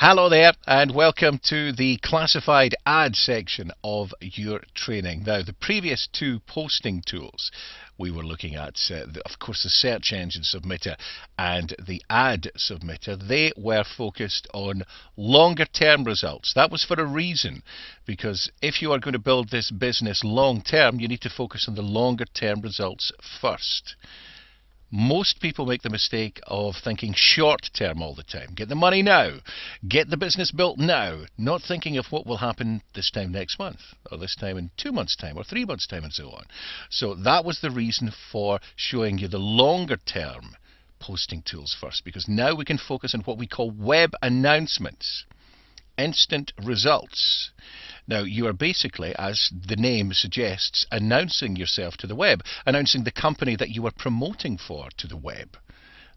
Hello there and welcome to the classified ad section of your training. Now, the previous two posting tools we were looking at, of course the search engine submitter and the ad submitter, they were focused on longer term results. That was for a reason, because if you are going to build this business long term, you need to focus on the longer term results first. Most people make the mistake of thinking short term all the time. Get the money now. Get the business built now. Not thinking of what will happen this time next month, or this time in 2 months' time, or 3 months' time, and so on. So that was the reason for showing you the longer term posting tools first, because now we can focus on what we call web announcements. Instant results. Now, you are basically, as the name suggests, announcing yourself to the web, announcing the company that you are promoting for to the web.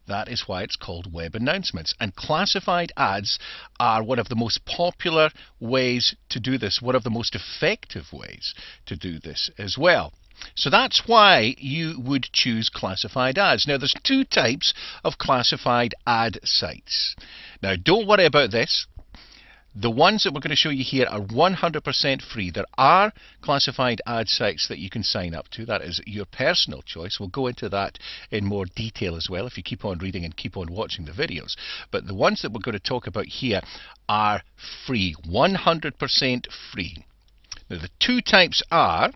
That is why it's called web announcements. And classified ads are one of the most popular ways to do this, one of the most effective ways to do this as well. So that's why you would choose classified ads. Now, there's two types of classified ad sites. Now, don't worry about this. The ones that we're going to show you here are 100% free. There are classified ad sites that you can sign up to. That is your personal choice. We'll go into that in more detail as well if you keep on reading and keep on watching the videos. But the ones that we're going to talk about here are free, 100% free. Now, the two types are,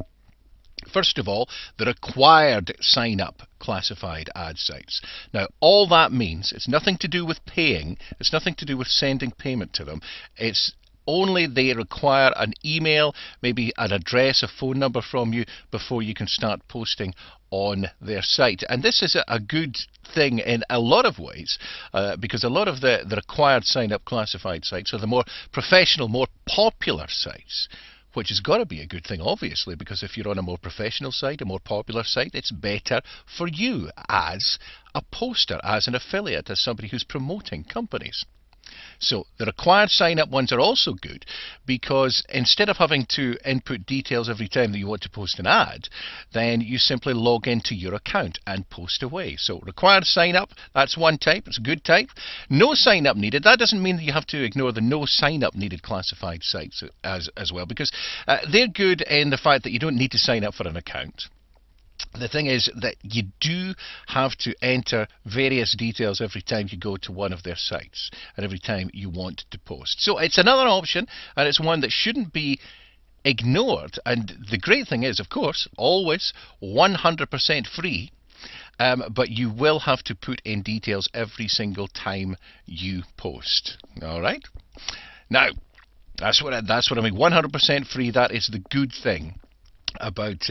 first of all, the required sign-up classified ad sites. Now, all that means, it's nothing to do with paying, it's nothing to do with sending payment to them, it's only they require an email, maybe an address, a phone number from you before you can start posting on their site. And this is a good thing in a lot of ways, because a lot of the required sign-up classified sites are the more professional, more popular sites, which has got to be a good thing, obviously, because if you're on a more professional site, a more popular site, it's better for you as a poster, as an affiliate, as somebody who's promoting companies. So the required sign-up ones are also good, because instead of having to input details every time that you want to post an ad, then you simply log into your account and post away. So required sign-up, that's one type, it's a good type. No sign-up needed, that doesn't mean that you have to ignore the no sign-up needed classified sites as well, because they're good in the fact that you don't need to sign up for an account. The thing is that you do have to enter various details every time you go to one of their sites and every time you want to post. So it's another option, and it's one that shouldn't be ignored. And the great thing is, of course, always 100% free, but you will have to put in details every single time you post. All right? Now, that's what I mean. 100% free, that is the good thing about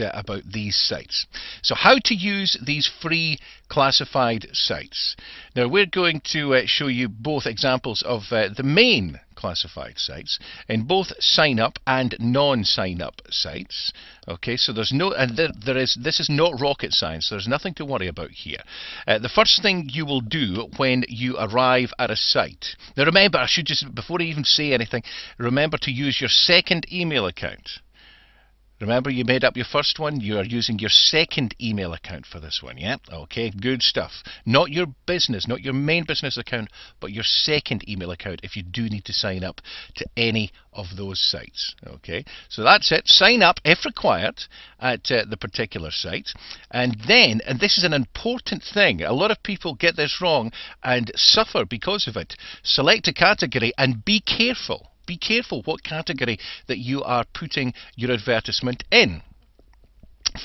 these sites. So how to use these free classified sites. Now, we're going to show you both examples of the main classified sites in both sign up and non-sign up sites. Okay, so there's no, and this is not rocket science. There's nothing to worry about here. The first thing you will do when you arrive at a site. Now, remember, I should just, before I even say anything, remember to use your second email account. Remember, you made up your first one, you are using your second email account for this one, yeah? Okay, good stuff. Not your business, not your main business account, but your second email account if you do need to sign up to any of those sites. Okay, so that's it. Sign up, if required, at the particular site. And then, and this is an important thing, a lot of people get this wrong and suffer because of it. Select a category and be careful. Be careful what category that you are putting your advertisement in.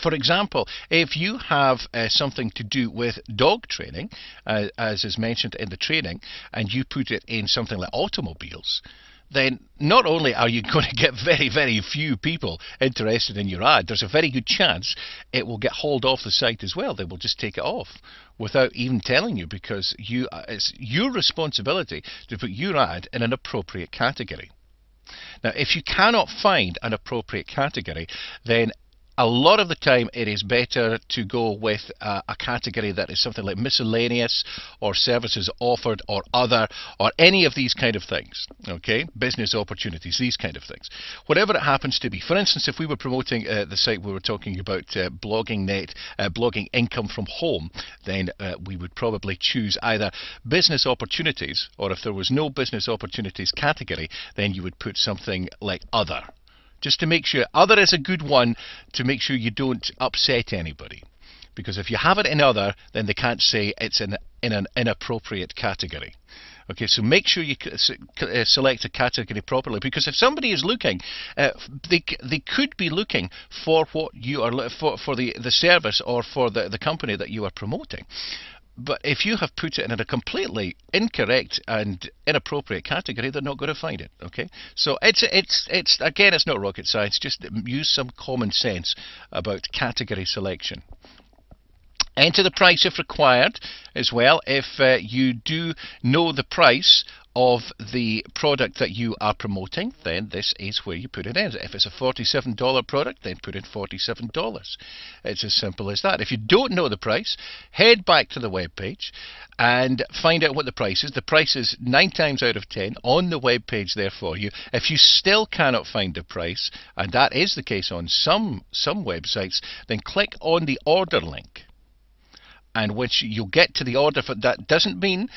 For example, if you have something to do with dog training, as is mentioned in the training, and you put it in something like automobiles, then not only are you going to get very, very few people interested in your ad, there's a very good chance it will get hauled off the site as well. They will just take it off without even telling you, because it's your responsibility to put your ad in an appropriate category. Now, if you cannot find an appropriate category, then a lot of the time it is better to go with a category that is something like miscellaneous or services offered or other or any of these kind of things. Okay, business opportunities, these kind of things. Whatever it happens to be. For instance, if we were promoting the site we were talking about, BloggingNet, blogging income from home, then we would probably choose either business opportunities, or if there was no business opportunities category, then you would put something like other. Just to make sure, other is a good one to make sure you don't upset anybody. Because if you have it in other, then they can't say it's in an inappropriate category. Okay, so make sure you select a category properly, because if somebody is looking, they could be looking for what you are for the service or for the company that you are promoting. But if you have put it in a completely incorrect and inappropriate category, they're not going to find it. Okay, so it's again, it's not rocket science. Just use some common sense about category selection. Enter the price if required as well. If you do know the price of the product that you are promoting, then this is where you put it in. If it's a $47 product, then put in $47. It's as simple as that. If you don't know the price, head back to the web page and find out what the price is. The price is 9 times out of 10 on the web page there for you. If you still cannot find the price, and that is the case on some websites, then click on the order link. And once you'll get to the order, for that doesn't mean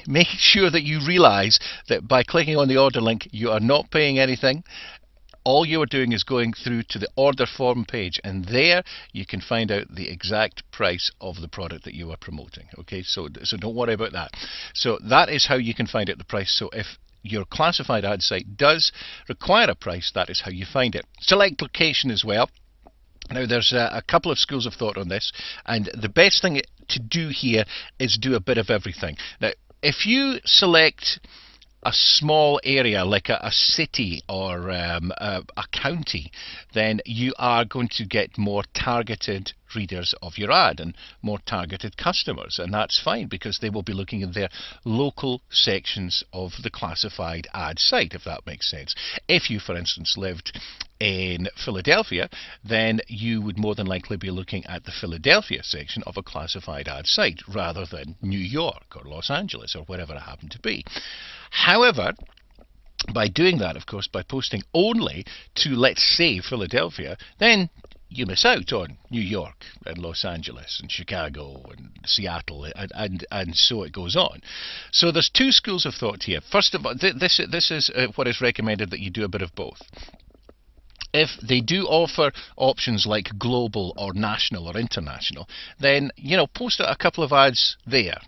make sure that you realize that by clicking on the order link you are not paying anything. All you are doing is going through to the order form page, and there you can find out the exact price of the product that you are promoting. Okay, so don't worry about that. So that is how you can find out the price. So if your classified ad site does require a price, that is how you find it. Select location as well. Now, there's a couple of schools of thought on this, and the best thing to do here is do a bit of everything. Now, if you select a small area like a city or a county, then you are going to get more targeted readers of your ad and more targeted customers, and that's fine because they will be looking in their local sections of the classified ad site, if that makes sense. If you, for instance, lived in Philadelphia, then you would more than likely be looking at the Philadelphia section of a classified ad site rather than New York or Los Angeles or wherever it happened to be. However, by doing that, of course, by posting only to, let's say, Philadelphia, then you miss out on New York and Los Angeles and Chicago and Seattle and so it goes on. So there's two schools of thought here. First of all, this is what is recommended, that you do a bit of both. If they do offer options like global or national or international, then, post a couple of ads there.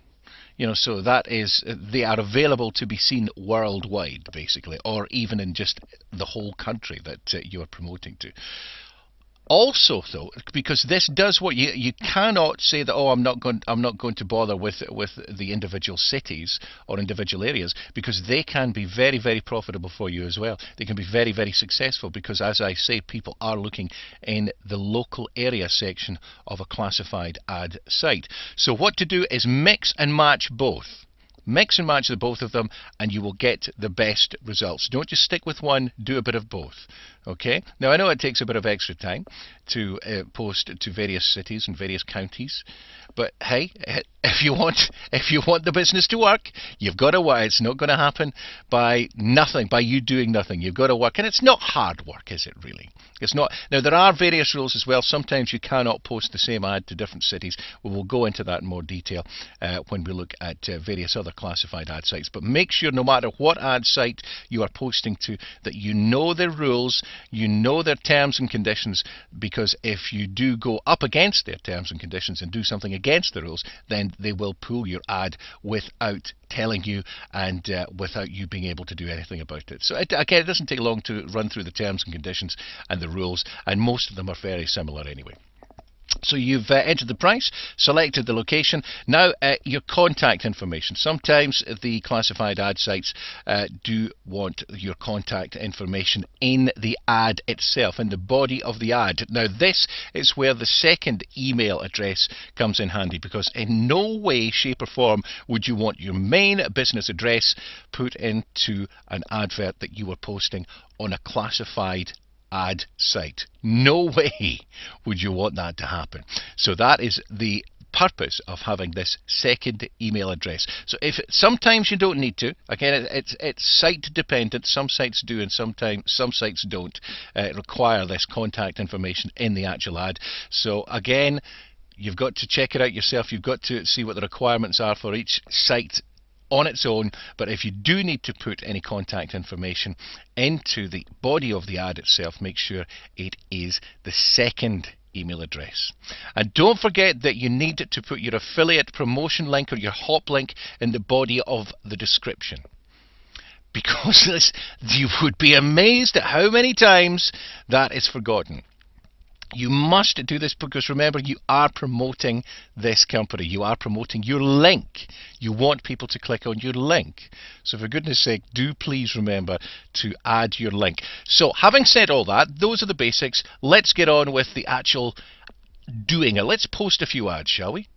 So that is, they are available to be seen worldwide, basically, or even in just the whole country that you are promoting to. Also, though, because this does what you cannot say that, oh, I'm not going to bother with the individual cities or individual areas, because they can be very, very profitable for you as well. They can be very, very successful because, as I say, people are looking in the local area section of a classified ad site. So what to do is mix and match both. Mix and match the both of them and you will get the best results. Don't just stick with one, do a bit of both. Okay? Now, I know it takes a bit of extra time to post to various cities and various counties, but hey, if you want the business to work, you've got to work. It's not going to happen by you doing nothing. You've got to work, and it's not hard work, is it really? It's not. Now, there are various rules as well. Sometimes you cannot post the same ad to different cities. We will go into that in more detail when we look at various other classified ad sites. But make sure, no matter what ad site you are posting to, that you know their rules, you know their terms and conditions, because if you do go up against their terms and conditions and do something against the rules, then they will pull your ad without telling you and without you being able to do anything about it. So again, it doesn't take long to run through the terms and conditions and the rules, and most of them are very similar anyway. So you've entered the price, selected the location. Now your contact information. Sometimes the classified ad sites do want your contact information in the ad itself, in the body of the ad. Now this is where the second email address comes in handy, because in no way, shape or form would you want your main business address put into an advert that you are posting on a classified ad site. No way would you want that to happen. So that is the purpose of having this second email address. So if sometimes you don't need to, again, it's site dependent. Some sites do and sometimes some sites don't require this contact information in the actual ad. So again, you've got to check it out yourself. You've got to see what the requirements are for each site on its own. But if you do need to put any contact information into the body of the ad itself, make sure it is the second email address. And don't forget that you need to put your affiliate promotion link or your hop link in the body of the description, because you would be amazed at how many times that is forgotten. You must do this because remember, you are promoting this company. You are promoting your link. You want people to click on your link. So for goodness sake, do please remember to add your link. So having said all that, those are the basics. Let's get on with the actual doing it. Let's post a few ads, shall we?